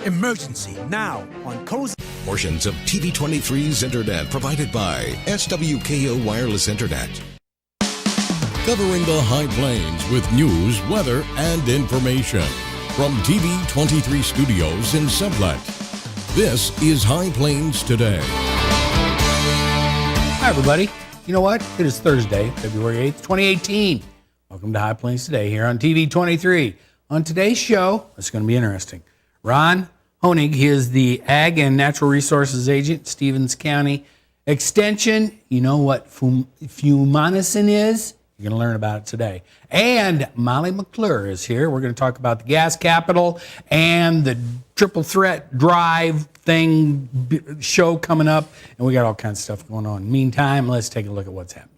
Emergency now on Cozy. Portions of TV23's internet provided by SWKO Wireless Internet. Covering the High Plains with news, weather, and information. From TV23 Studios in Sublet, this is High Plains Today. Hi, everybody. You know what? It is Thursday, February 8th, 2018. Welcome to High Plains Today here on TV23. On today's show, it's going to be interesting. Ron Honig, he is the Ag and Natural Resources Agent, Stevens County Extension. You know what Fumonisin is? You're going to learn about it today. And Molly McClure is here. We're going to talk about the Gas Capital and the Triple Threat Drive show coming up. And we got all kinds of stuff going on. Meantime, let's take a look at what's happening.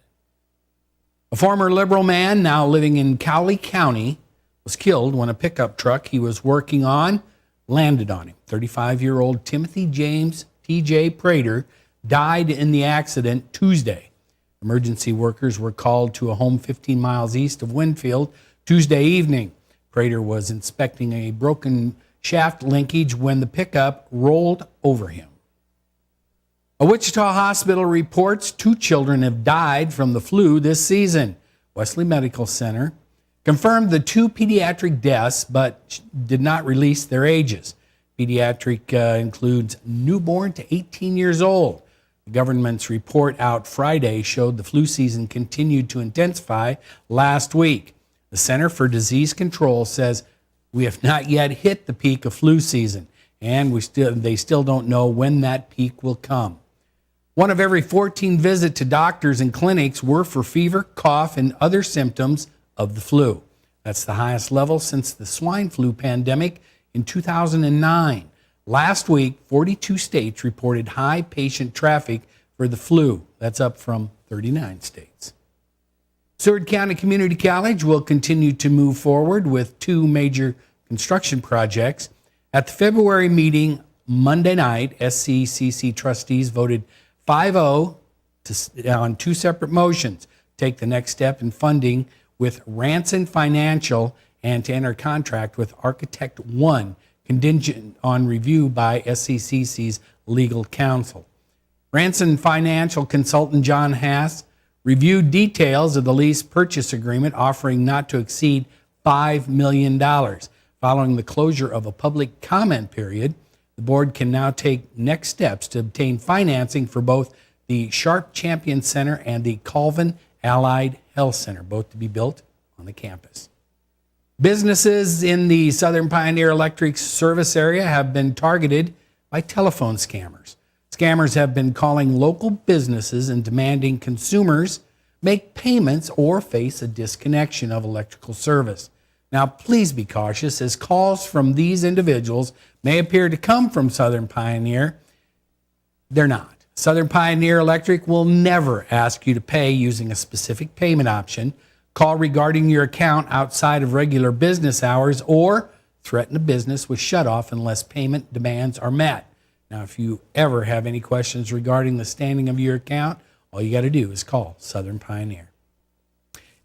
A former liberal man now living in Cowley County was killed when a pickup truck he was working on landed on him. 35-year-old Timothy James T.J. Prater died in the accident Tuesday. Emergency workers were called to a home 15 miles east of Winfield Tuesday evening. Prater was inspecting a broken shaft linkage when the pickup rolled over him. A Wichita hospital reports 2 children have died from the flu this season. Wesley Medical Center confirmed the 2 pediatric deaths, but did not release their ages. Pediatric includes newborn to 18 years old. The government's report out Friday showed the flu season continued to intensify last week. The Center for Disease Control says we have not yet hit the peak of flu season, and they still don't know when that peak will come. 1 of every 14 visits to doctors and clinics were for fever, cough, and other symptoms of the flu. That's the highest level since the swine flu pandemic in 2009. Last week, 42 states reported high patient traffic for the flu. That's up from 39 states. Seward County Community College will continue to move forward with 2 major construction projects. At the February meeting Monday night, SCCC trustees voted 5-0 on 2 separate motions. Take the next step in funding with Ranson Financial and to enter contract with Architect One, contingent on review by SCCC's legal counsel. Ranson Financial consultant John Haas reviewed details of the lease purchase agreement offering not to exceed $5 million. Following the closure of a public comment period, the board can now take next steps to obtain financing for both the Sharp Champion Center and the Colvin Allied Health Center, both to be built on the campus. Businesses in the Southern Pioneer Electric service area have been targeted by telephone scammers. Scammers have been calling local businesses and demanding consumers make payments or face a disconnection of electrical service. Now, please be cautious as calls from these individuals may appear to come from Southern Pioneer. They're not. Southern Pioneer Electric will never ask you to pay using a specific payment option, call regarding your account outside of regular business hours, or threaten a business with shutoff unless payment demands are met. Now, if you ever have any questions regarding the standing of your account, all you got to do is call Southern Pioneer.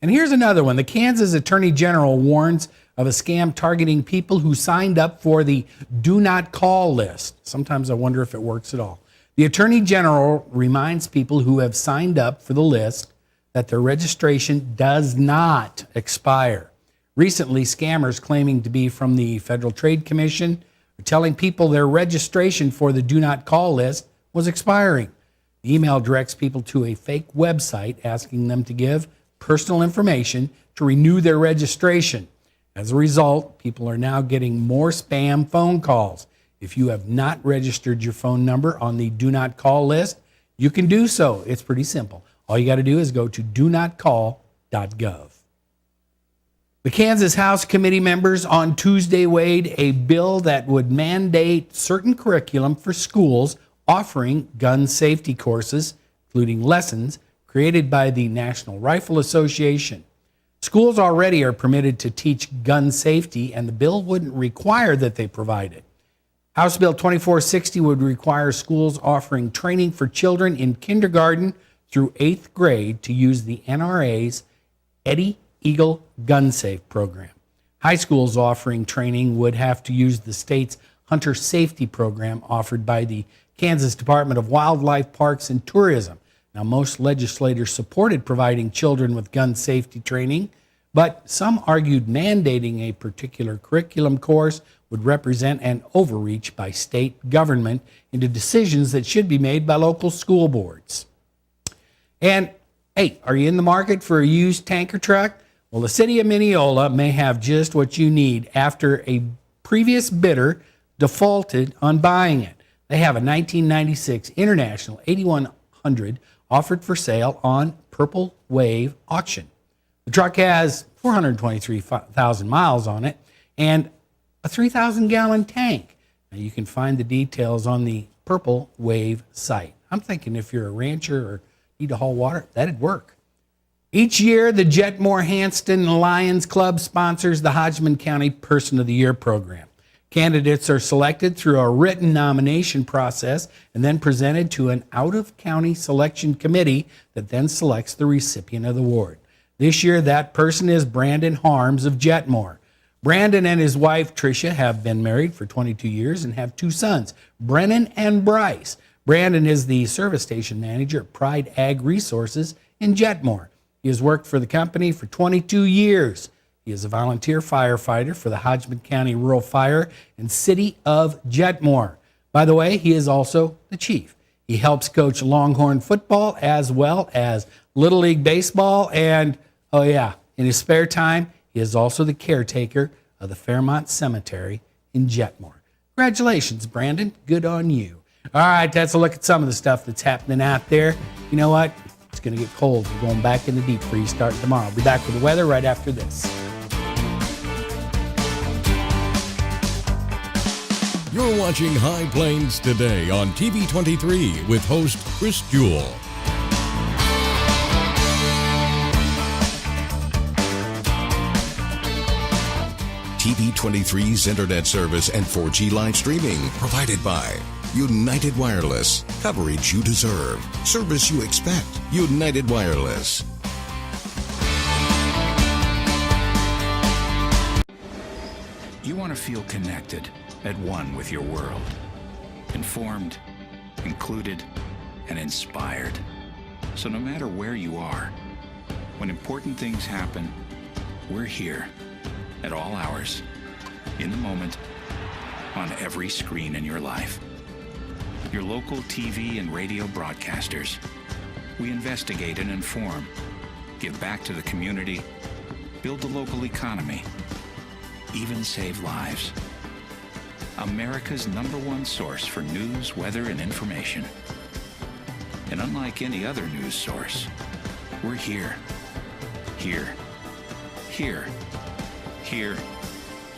And here's another one. The Kansas Attorney General warns of a scam targeting people who signed up for the Do Not Call list. Sometimes I wonder if it works at all. The Attorney General reminds people who have signed up for the list that their registration does not expire. Recently, scammers claiming to be from the Federal Trade Commission are telling people their registration for the Do Not Call list was expiring. The email directs people to a fake website asking them to give personal information to renew their registration. As a result, people are now getting more spam phone calls. If you have not registered your phone number on the Do Not Call list, you can do so. It's pretty simple. All you got to do is go to donotcall.gov. The Kansas House Committee members on Tuesday weighed a bill that would mandate certain curriculum for schools offering gun safety courses, including lessons created by the National Rifle Association. Schools already are permitted to teach gun safety, and the bill wouldn't require that they provide it. House Bill 2460 would require schools offering training for children in kindergarten through 8th grade to use the NRA's Eddie Eagle Gun Safe program. High schools offering training would have to use the state's hunter safety program offered by the Kansas Department of Wildlife, Parks, and Tourism. Now, most legislators supported providing children with gun safety training, but some argued mandating a particular curriculum course would represent an overreach by state government into decisions that should be made by local school boards. And, hey, are you in the market for a used tanker truck? Well, the city of Mineola may have just what you need after a previous bidder defaulted on buying it. They have a 1996 International 8100 offered for sale on Purple Wave Auction. The truck has 423,000 miles on it and a 3,000-gallon tank. Now, you can find the details on the Purple Wave site. I'm thinking if you're a rancher or need to haul water, that'd work. Each year, the Jetmore Hanston Lions Club sponsors the Hodgman County Person of the Year program. Candidates are selected through a written nomination process and then presented to an out-of-county selection committee that then selects the recipient of the award. This year, that person is Brandon Harms of Jetmore. Brandon and his wife, Tricia, have been married for 22 years and have 2 sons, Brennan and Bryce. Brandon is the service station manager at Pride Ag Resources in Jetmore. He has worked for the company for 22 years. He is a volunteer firefighter for the Hodgman County Rural Fire and City of Jetmore. By the way, he is also the chief. He helps coach Longhorn football as well as Little League baseball. And, oh yeah, in his spare time, he is also the caretaker of the Fairmont Cemetery in Jetmore. Congratulations, Brandon. Good on you. All right, that's a look at some of the stuff that's happening out there. You know what? It's going to get cold. We're going back in the deep freeze starting tomorrow. I'll be back with the weather right after this. You're watching High Plains Today on TV 23 with host Chris Jewell. TV 23's internet service and 4G live streaming provided by United Wireless. Coverage you deserve. Service you expect. United Wireless. You want to feel connected, at one with your world. Informed, included, and inspired. So no matter where you are, when important things happen, we're here at all hours, in the moment, on every screen in your life. Your local TV and radio broadcasters. We investigate and inform, give back to the community, build the local economy, even save lives. America's #1 source for news, weather, and information. And unlike any other news source, we're here, here, here, here,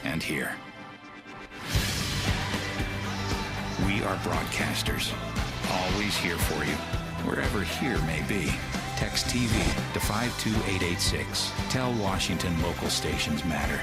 and here. We are broadcasters, always here for you, wherever here may be. Text TV to 52886. Tell Washington local stations matter.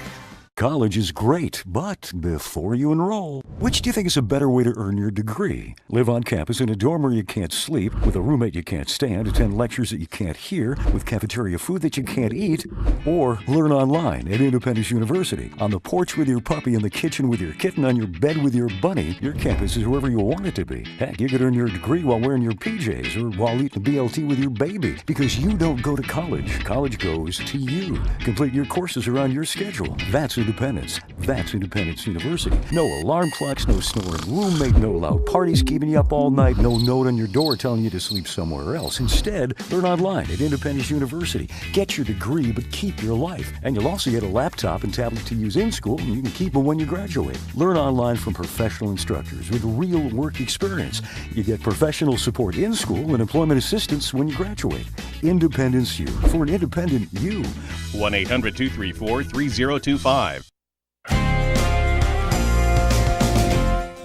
College is great, but before you enroll, which do you think is a better way to earn your degree? Live on campus in a dorm where you can't sleep, with a roommate you can't stand, attend lectures that you can't hear, with cafeteria food that you can't eat, or learn online at Independence University. On the porch with your puppy, in the kitchen with your kitten, on your bed with your bunny, your campus is wherever you want it to be. Heck, you could earn your degree while wearing your PJs or while eating BLT with your baby, because you don't go to college. College goes to you. Complete your courses around your schedule. That's Independence. That's Independence University. No alarm clocks, no snoring roommate, no loud parties keeping you up all night, no note on your door telling you to sleep somewhere else. Instead, learn online at Independence University. Get your degree, but keep your life. And you'll also get a laptop and tablet to use in school, and you can keep them when you graduate. Learn online from professional instructors with real work experience. You get professional support in school and employment assistance when you graduate. Independence U. For an independent you. 1-800-234-3025.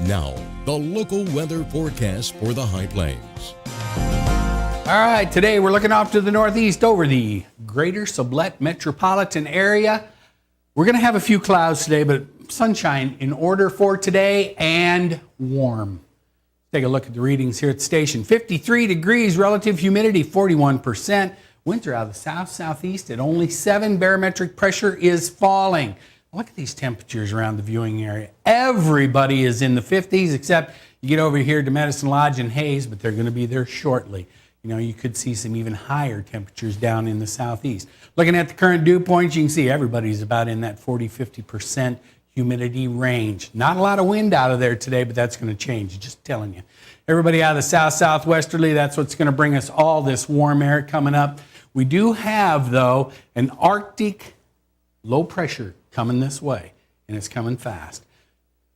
Now, the local weather forecast for the High Plains. All right, today we're looking off to the northeast over the greater Sublette metropolitan area. We're going to have a few clouds today, but sunshine in order for today and warm. Take a look at the readings here at the station. 53 degrees, relative humidity 41%. Winds are out of the south-southeast at only 7. Barometric pressure is falling. Look at these temperatures around the viewing area. Everybody is in the 50s except you get over here to Medicine Lodge and Hayes, but they're going to be there shortly. You know, you could see some even higher temperatures down in the southeast. Looking at the current dew points, you can see everybody's about in that 40-50% humidity range. Not a lot of wind out of there today, but that's going to change, just telling you. Everybody out of the south-southwesterly, that's what's going to bring us all this warm air coming up. We do have, though, an Arctic low pressure coming this way, and it's coming fast.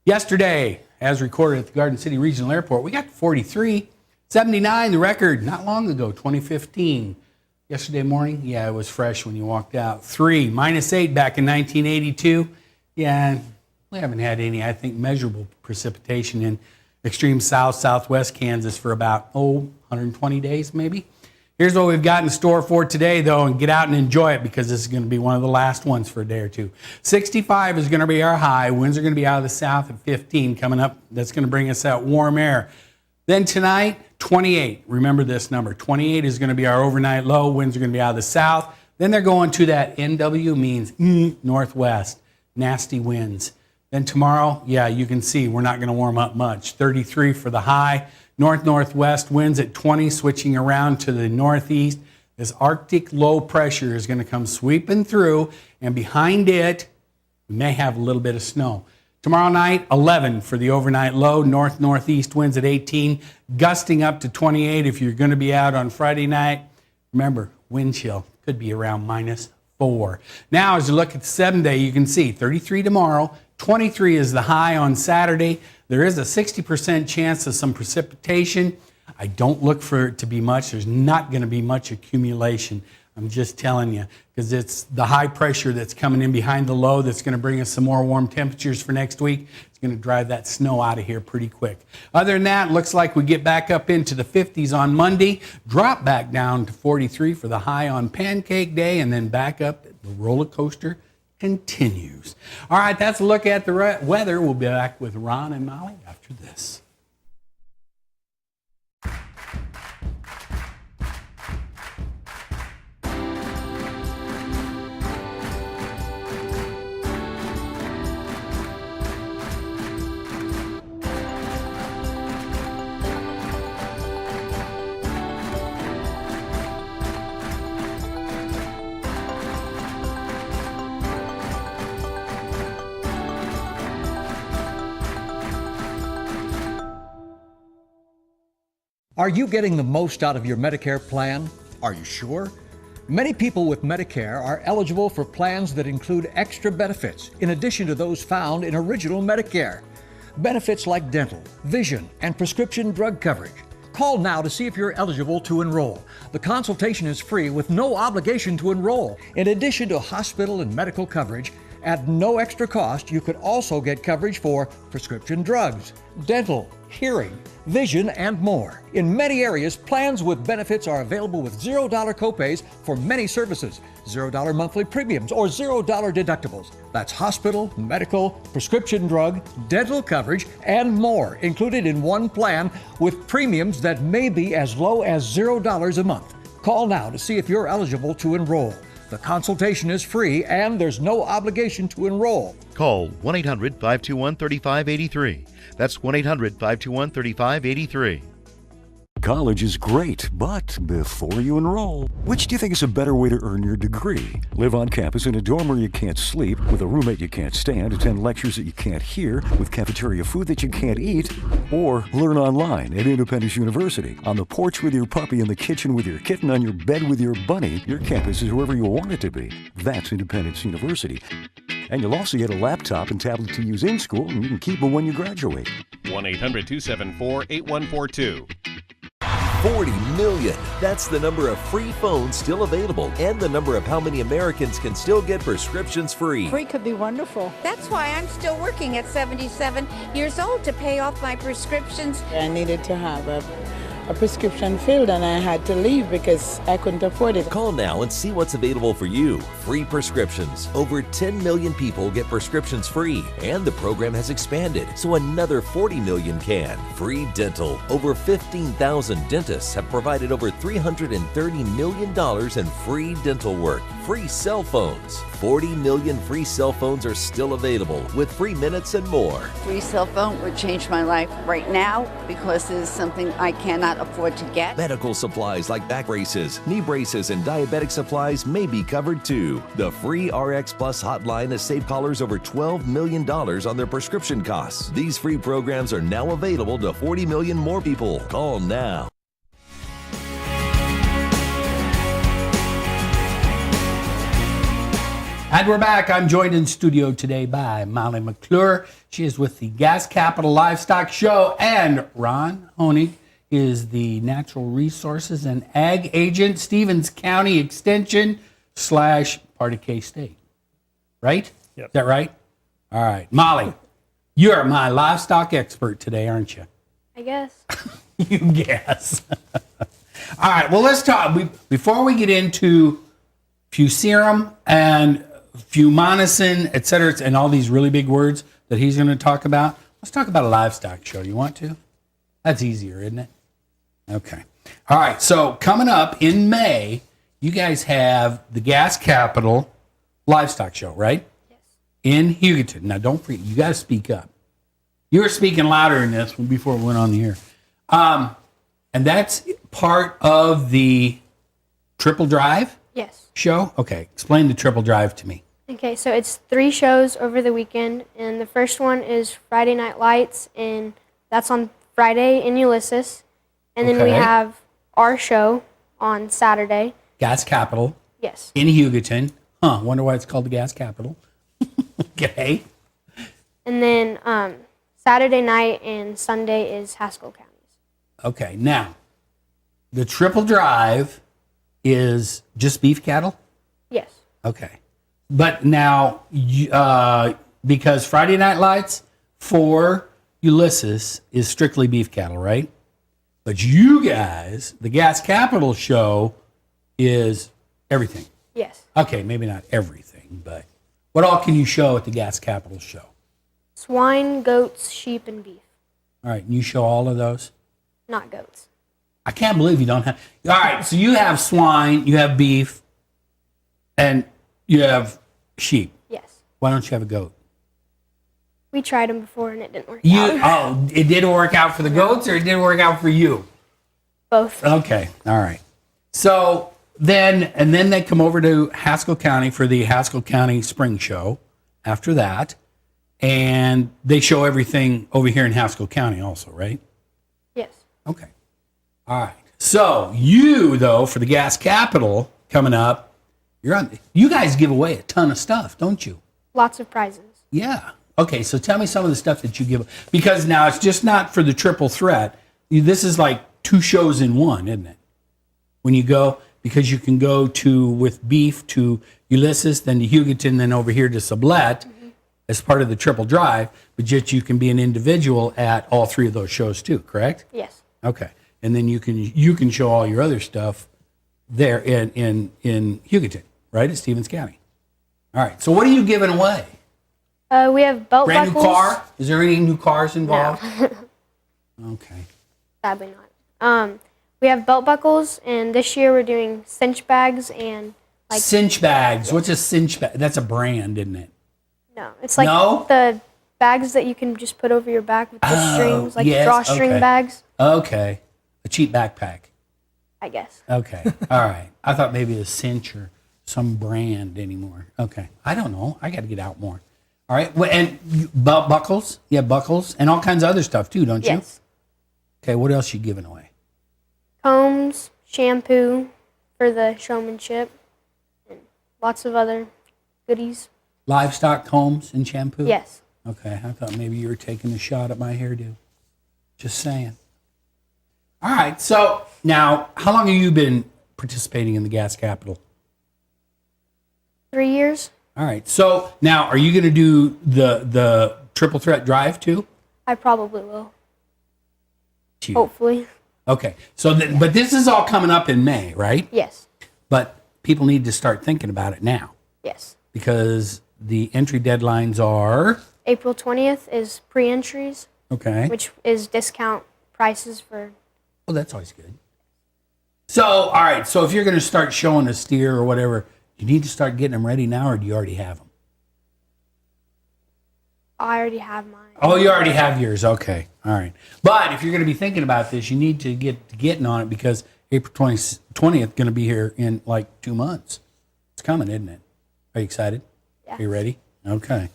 Yesterday, as recorded at the Garden City Regional Airport, we got to 43, 79, the record not long ago, 2015. Yesterday morning, yeah, it was fresh when you walked out. 3, -8 back in 1982. Yeah, we haven't had any, I think, measurable precipitation in extreme southwest Kansas for about, 120 days maybe. Here's what we've got in store for today, though, and get out and enjoy it because this is going to be one of the last ones for a day or two. 65 is going to be our high. Winds are going to be out of the south at 15 coming up. That's going to bring us that warm air. Then tonight, 28. Remember this number. 28 is going to be our overnight low. Winds are going to be out of the south. Then they're going to that NW means northwest. Nasty winds. Then tomorrow, yeah, you can see we're not going to warm up much. 33 for the high. North-northwest winds at 20, switching around to the northeast. This Arctic low pressure is going to come sweeping through, and behind it, we may have a little bit of snow. Tomorrow night, 11 for the overnight low. North-northeast winds at 18, gusting up to 28 if you're going to be out on Friday night. Remember, wind chill could be around -4. Now, as you look at the 7-day, you can see 33 tomorrow, 23 is the high on Saturday. There is a 60% chance of some precipitation. I don't look for it to be much. There's not going to be much accumulation. I'm just telling you, because it's the high pressure that's coming in behind the low that's going to bring us some more warm temperatures for next week. It's going to drive that snow out of here pretty quick. Other than that, looks like we get back up into the 50s on Monday, drop back down to 43 for the high on Pancake Day, and then back up. The roller coaster continues. All right, that's a look at the weather. We'll be back with Ron and Molly after this. Are you getting the most out of your Medicare plan? Are you sure? Many people with Medicare are eligible for plans that include extra benefits in addition to those found in original Medicare. Benefits like dental, vision, and prescription drug coverage. Call now to see if you're eligible to enroll. The consultation is free with no obligation to enroll. In addition to hospital and medical coverage, at no extra cost, you could also get coverage for prescription drugs, dental, hearing, vision, and more. In many areas, plans with benefits are available with $0 copays for many services, $0 monthly premiums, or $0 deductibles. That's hospital, medical, prescription drug, dental coverage, and more included in one plan with premiums that may be as low as $0 a month. Call now to see if you're eligible to enroll. The consultation is free and there's no obligation to enroll. Call 1-800-521-3583. That's 1-800-521-3583. College is great, but before you enroll, which do you think is a better way to earn your degree? Live on campus in a dorm where you can't sleep, with a roommate you can't stand, attend lectures that you can't hear, with cafeteria food that you can't eat, or learn online at Independence University. On the porch with your puppy, in the kitchen with your kitten, on your bed with your bunny, your campus is wherever you want it to be. That's Independence University. And you'll also get a laptop and tablet to use in school, and you can keep them when you graduate. 1-800-274-8142. 40 million. That's the number of free phones still available and the number of how many Americans can still get prescriptions free. Free could be wonderful. That's why I'm still working at 77 years old to pay off my prescriptions. I needed to have a prescription filled and I had to leave because I couldn't afford it. Call now and see what's available for you. Free prescriptions. Over 10 million people get prescriptions free, and the program has expanded so another 40 million can. Free dental. Over 15,000 dentists have provided over $330 million in free dental work. Free cell phones. 40 million free cell phones are still available with free minutes and more. Free cell phone would change my life right now because it is something I cannot afford to get. Medical supplies like back braces, knee braces, and diabetic supplies may be covered too. The free RX Plus hotline has saved callers over $12 million on their prescription costs. These free programs are now available to 40 million more people. Call now. And we're back. I'm joined in studio today by Molly McClure. She is with the Gas Capital Livestock Show. And Ron Honig is the Natural Resources and Ag Agent, Stevens County Extension / part of K-State. Right? Yep. Is that right? All right. Molly, you're my livestock expert today, aren't you? I guess. You guess. All right. Well, let's talk. Before we get into Fuserum and Fumonisin, et cetera, and all these really big words that he's going to talk about, let's talk about a livestock show. You want to? That's easier, isn't it? Okay. All right. So coming up in May, you guys have the Gas Capital Livestock Show, right? Yes. In Hugoton. Now, don't forget, you got to speak up. You were speaking louder in this one before it went on the air. And that's part of the Triple Drive Yes. show? Okay. Explain the Triple Drive to me. Okay, so it's 3 shows over the weekend, and the first one is Friday Night Lights, and that's on Friday in Ulysses. And then we Okay. have our show on Saturday. Gas Capital Yes. in Hugoton. Huh. Wonder why it's called the Gas Capital. Okay. And then Saturday night and Sunday is Haskell Counties. Okay. Now, the Triple Drive is just beef cattle? Yes. Okay. But now, because Friday Night Lights for Ulysses is strictly beef cattle, right? But you guys, the Gas Capital show is everything. Yes. Okay, maybe not everything, but what all can you show at the Gas Capital show? Swine, goats, sheep, and beef. All right, and you show all of those? Not goats. I can't believe you don't have. All right, so you have swine, you have beef, and you have sheep. Yes. Why don't you have a goat? We tried them before and it didn't work You out. oh, it didn't work out for the goats, or it didn't work out for you? Both. Okay, all right. So then they come over to Haskell County for the Haskell County Spring Show. After that, and they show everything over here in Haskell County, also, right? Yes. Okay. All right. So you though for the Gas Capital coming up, you're on. You guys give away a ton of stuff, don't you? Lots of prizes. Yeah. Okay. So tell me some of the stuff that you give, because now it's just not for the triple threat. This is like 2 shows in one, isn't it? When you go, because you can go to with beef to Ulysses, then to Hugoton, then over here to Sublette as part of the Triple Drive, but yet you can be an individual at all 3 of those shows too, correct? Yes. Okay. And then you can show all your other stuff there in Hugoton, right, at Stevens County. All right. So what are you giving away? We have belt Brand buckles. new car? Is there any new cars involved? Okay. Sadly not. We have belt buckles, and this year we're doing cinch bags and like Cinch bags. What's a cinch bag? That's a brand, isn't it? no, it's like No? the bags that you can just put over your back with the strings, like yes, drawstring okay. bags. Okay. A cheap backpack. I guess. Okay. All right. I thought maybe a cinch or some brand anymore. Okay. I don't know. I got to get out more. All right. Well, and belt buckles? Yeah, buckles and all kinds of other stuff too, don't you? Yes. Okay. What else you giving away? Combs, shampoo for the showmanship, and lots of other goodies. Livestock combs and shampoo? Yes. Okay. I thought maybe you were taking a shot at my hairdo. Just saying. All right. So now, how long have you been participating in the Gas Capital? 3 years. All right. So now, are you going to do the triple threat drive too? I probably will. Cute. Hopefully. Okay. So, but this is all coming up in May, right? Yes. But people need to start thinking about it now Yes. because the entry deadlines are April 20th is pre-entries, okay. which is discount prices for. Well, that's always good. So, all right. So, if you're going to start showing a steer or whatever, You need to start getting them ready now, or do you already have them? I already have mine. Oh, you already have yours. Okay. All right. But if you're going to be thinking about this, you need to get getting on it because April 20th going to be here in like 2 months. It's coming, isn't it? Are you excited? Yeah. Are you ready? Okay.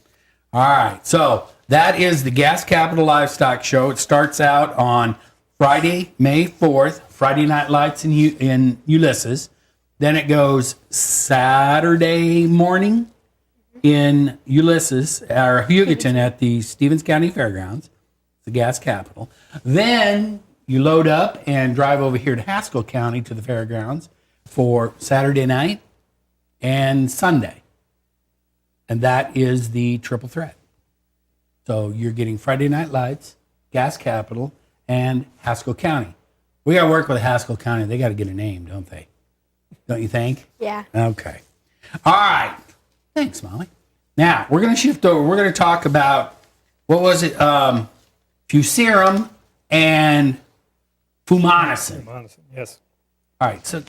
All right. So that is the Gas Capital Livestock Show. It starts out on Friday, May 4th, Friday Night Lights in Ulysses. Then it goes Saturday morning in Ulysses, or Hugoton at the Stevens County Fairgrounds, the Gas Capital. Then you load up and drive over here to Haskell County to the fairgrounds for Saturday night and Sunday. And that is the triple threat. So you're getting Friday Night Lights, Gas Capital, and Haskell County. We got to work with Haskell County. They got to get a name, don't they? Don't you think? Yeah. Okay. All right. Thanks, Molly. Now, we're going to shift over. We're going to talk about, what was it? Fusarium and Fumonisin. Fumonisin, yes. All right. So,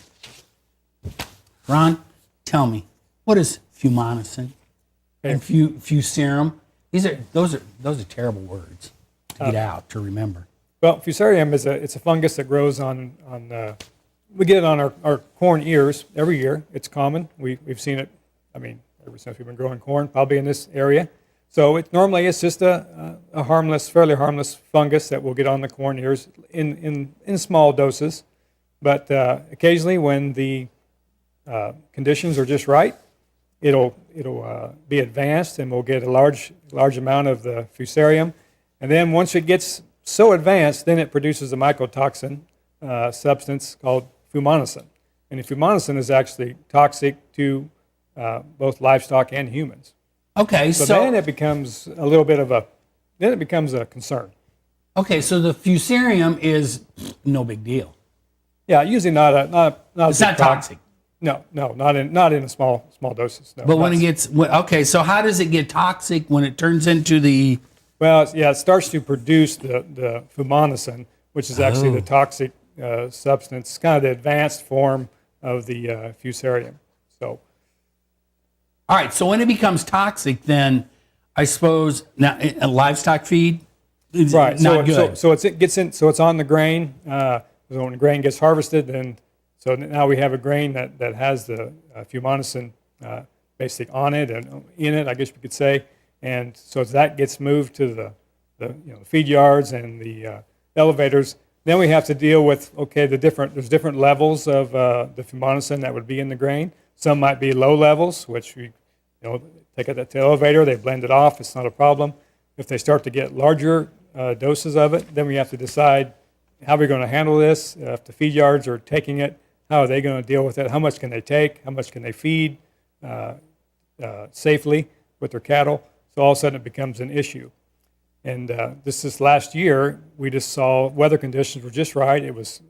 Ron, tell me, what is Fumonisin and Fusarium? Those are terrible words to get out, to remember. Well, Fusarium it's a fungus that grows on we get it on our corn ears every year. It's common. We've seen it, ever since we've been growing corn, probably in this area. So it normally is just a harmless, fairly harmless fungus that will get on the corn ears in small doses. But occasionally when the conditions are just right, it'll be advanced and we'll get a large amount of the Fusarium. And then once it gets so advanced, then it produces a mycotoxin substance called Fumonisin. And the Fumonisin is actually toxic to both livestock and humans. Okay, so then it becomes a little bit of a concern. Okay, so the Fusarium is no big deal. Yeah, usually not. It's not toxic. No, not in small doses. No, but when it gets so how does it get toxic when it turns into the? Well, yeah, it starts to produce the Fumonisin, which is actually the toxic substance, kind of the advanced form of the Fusarium. So. All right, so when it becomes toxic, then I suppose now a livestock feed is not good. So it's on the grain. When the grain gets harvested, then so now we have a grain that has the Fumonisin basically on it and in it, I guess you could say. And so as that gets moved to the feed yards and the elevators, then we have to deal with there's different levels of the Fumonisin that would be in the grain. Some might be low levels, which we take it to the elevator, they blend it off, it's not a problem. If they start to get larger doses of it, then we have to decide how we're going to handle this. If the feed yards are taking it, how are they going to deal with it? How much can they take? How much can they feed safely with their cattle? So all of a sudden it becomes an issue. And this last year, we just saw weather conditions were just right. It was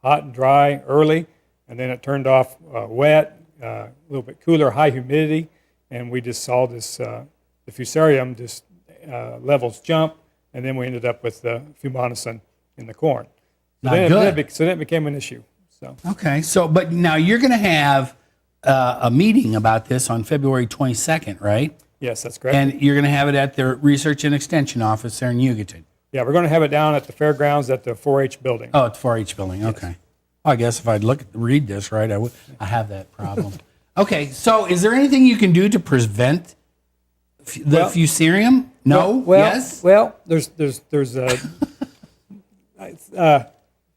hot and dry early, and then it turned off wet, a little bit cooler, high humidity, and we just saw this the Fusarium just levels jump, and then we ended up with the Fumonisin in the corn. So then it became an issue. So okay, but now you're going to have a meeting about this on February 22nd, right? Yes, that's correct. And you're going to have it at the Research and Extension office there in Hugoton. Yeah, we're going to have it down at the fairgrounds at the 4-H building. Oh, at the 4-H building. Okay. Yes. Well, I guess if I'd read this right, I have that problem. Okay, so is there anything you can do to prevent the Fusarium? No. Yes. Well, there's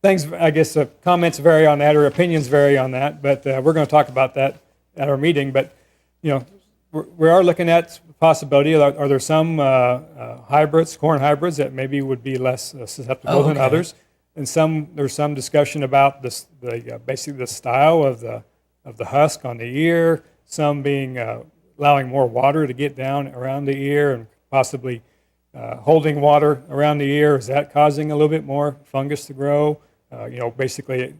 things. I guess comments vary on that, or opinions vary on that. But we're going to talk about that at our meeting. But we are looking at possibility. Are there some hybrids, corn hybrids, that maybe would be less susceptible than others? And there's some discussion about basically the style of the husk on the ear. Some being allowing more water to get down around the ear and possibly holding water around the ear. Is that causing a little bit more fungus to grow? Basically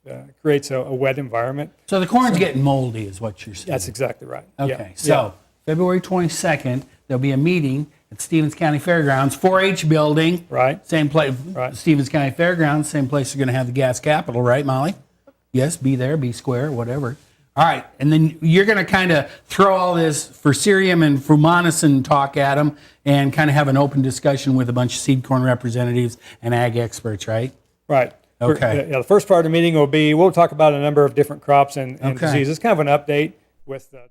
it creates a wet environment. So the corn's getting moldy is what you're saying. That's exactly right. Okay, so February 22nd, there'll be a meeting at Stevens County Fairgrounds, 4-H building. Right. Same place, right. Stevens County Fairgrounds, same place you're going to have the Gas Capital, right, Molly? Yes, be there, be square, whatever. All right, and then you're going to kind of throw all this Fusarium and Fumonisin talk at them and kind of have an open discussion with a bunch of seed corn representatives and ag experts, right? Right. Okay. Yeah, the first part of the meeting will be, we'll talk about a number of different crops and diseases. It's kind of an update with Dr.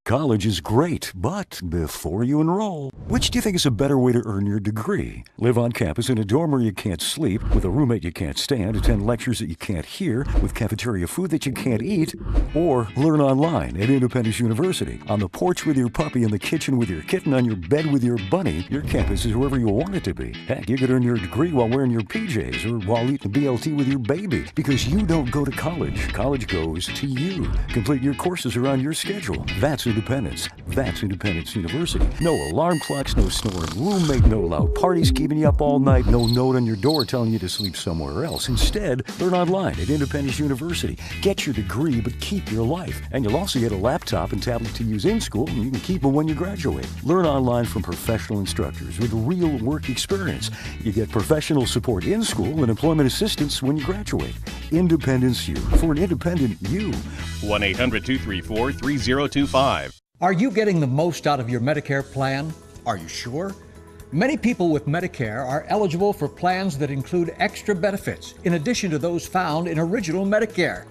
College is great, but before you enroll, which do you think is a better way to earn your degree? Live on campus in a dorm where you can't sleep, with a roommate you can't stand, attend lectures that you can't hear, with cafeteria food that you can't eat, or learn online at Independence University. On the porch with your puppy, in the kitchen with your kitten, on your bed with your bunny, your campus is wherever you want it to be. Heck, you could earn your degree while wearing your PJs or while eating BLT with your baby, because you don't go to college. College goes to you. Complete your courses around your schedule. That's Independence. That's Independence University. No alarm clocks, no snoring roommate, no loud parties keeping you up all night, no note on your door telling you to sleep somewhere else. Instead, learn online at Independence University. Get your degree, but keep your life. And you'll also get a laptop and tablet to use in school, and you can keep them when you graduate. Learn online from professional instructors with real work experience. You get professional support in school and employment assistance when you graduate. Independence U, for an independent you. 1-800-234-3025. Are you getting the most out of your Medicare plan? Are you sure? Many people with Medicare are eligible for plans that include extra benefits in addition to those found in original Medicare.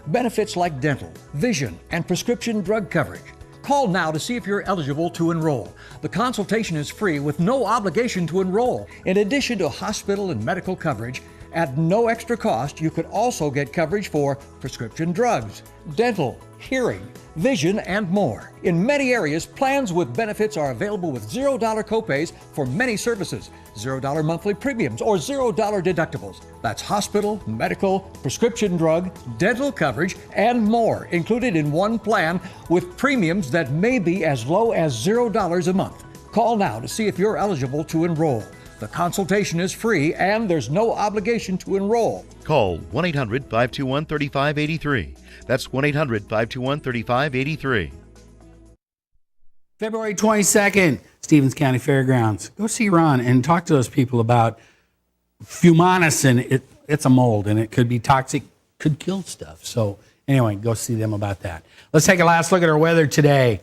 Benefits like dental, vision, and prescription drug coverage. Call now to see if you're eligible to enroll. The consultation is free with no obligation to enroll. In addition to hospital and medical coverage, at no extra cost, you could also get coverage for prescription drugs, dental, hearing, vision, and more. In many areas, plans with benefits are available with $0 copays for many services, $0 monthly premiums, or $0 deductibles. That's hospital, medical, prescription drug, dental coverage, and more included in one plan with premiums that may be as low as $0 a month. Call now to see if you're eligible to enroll. The consultation is free and there's no obligation to enroll. Call 1-800-521-3583. That's 1-800-521-3583. February 22nd, Stevens County Fairgrounds. Go see Ron and talk to those people about Fumonisin. It's a mold and it could be toxic, could kill stuff. So anyway, go see them about that. Let's take a last look at our weather today.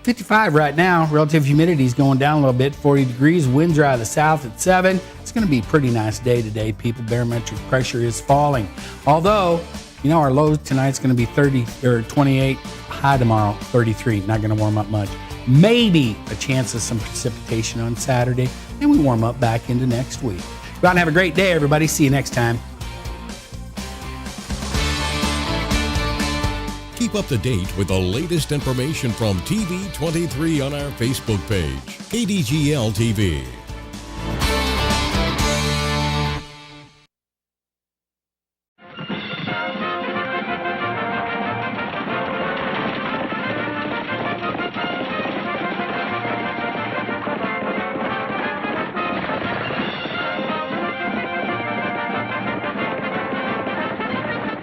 55 right now. Relative humidity is going down a little bit, 40 degrees. Winds are out of the south at 7. It's going to be a pretty nice day today, people. Barometric pressure is falling. Although, you know, our low tonight's going to be 30 or 28. High tomorrow, 33. Not going to warm up much. Maybe a chance of some precipitation on Saturday. And we warm up back into next week. Go out and have a great day, everybody. See you next time. Keep up to date with the latest information from TV23 on our Facebook page, KDGL TV.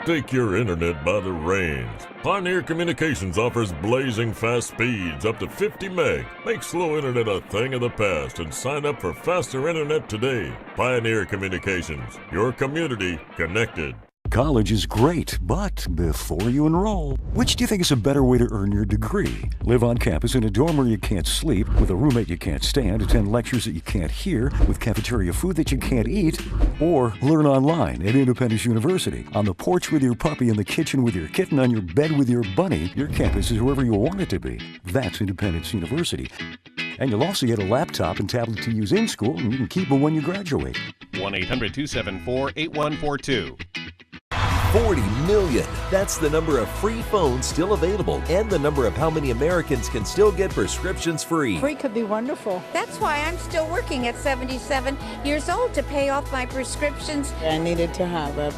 Take your internet by the reins. Pioneer Communications offers blazing fast speeds up to 50 meg. Make slow internet a thing of the past and sign up for faster internet today. Pioneer Communications, your community connected. College is great, but before you enroll, which do you think is a better way to earn your degree? Live on campus in a dorm where you can't sleep, with a roommate you can't stand, attend lectures that you can't hear, with cafeteria food that you can't eat, or learn online at Independence University. On the porch with your puppy, in the kitchen with your kitten, on your bed with your bunny, your campus is wherever you want it to be. That's Independence University. And you'll also get a laptop and tablet to use in school, and you can keep them when you graduate. 1-800-274-8142. 40 million. That's the number of free phones still available and the number of how many Americans can still get prescriptions free. Free could be wonderful. That's why I'm still working at 77 years old to pay off my prescriptions. I needed to have a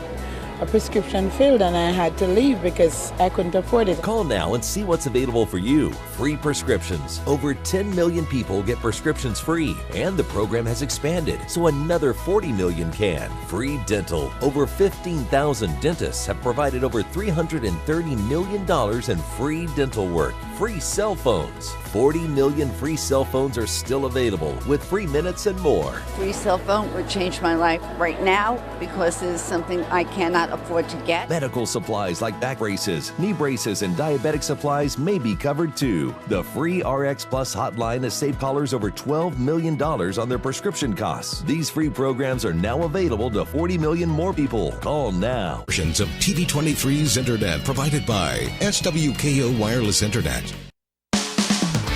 prescription filled and I had to leave because I couldn't afford it. Call now and see what's available for you. Free prescriptions. Over 10 million people get prescriptions free, and the program has expanded, so another 40 million can. Free dental. Over 15,000 dentists have provided over $330 million in free dental work. Free cell phones. 40 million free cell phones are still available with free minutes and more. Free cell phone would change my life right now because it is something I cannot afford to get. Medical supplies like back braces, knee braces, and diabetic supplies may be covered too. The free RX Plus hotline has saved callers over $12 million on their prescription costs. These free programs are now available to 40 million more people. Call now. Versions of TV23's Internet provided by SWKO Wireless Internet.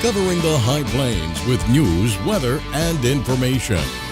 Covering the High Plains with news, weather, and information.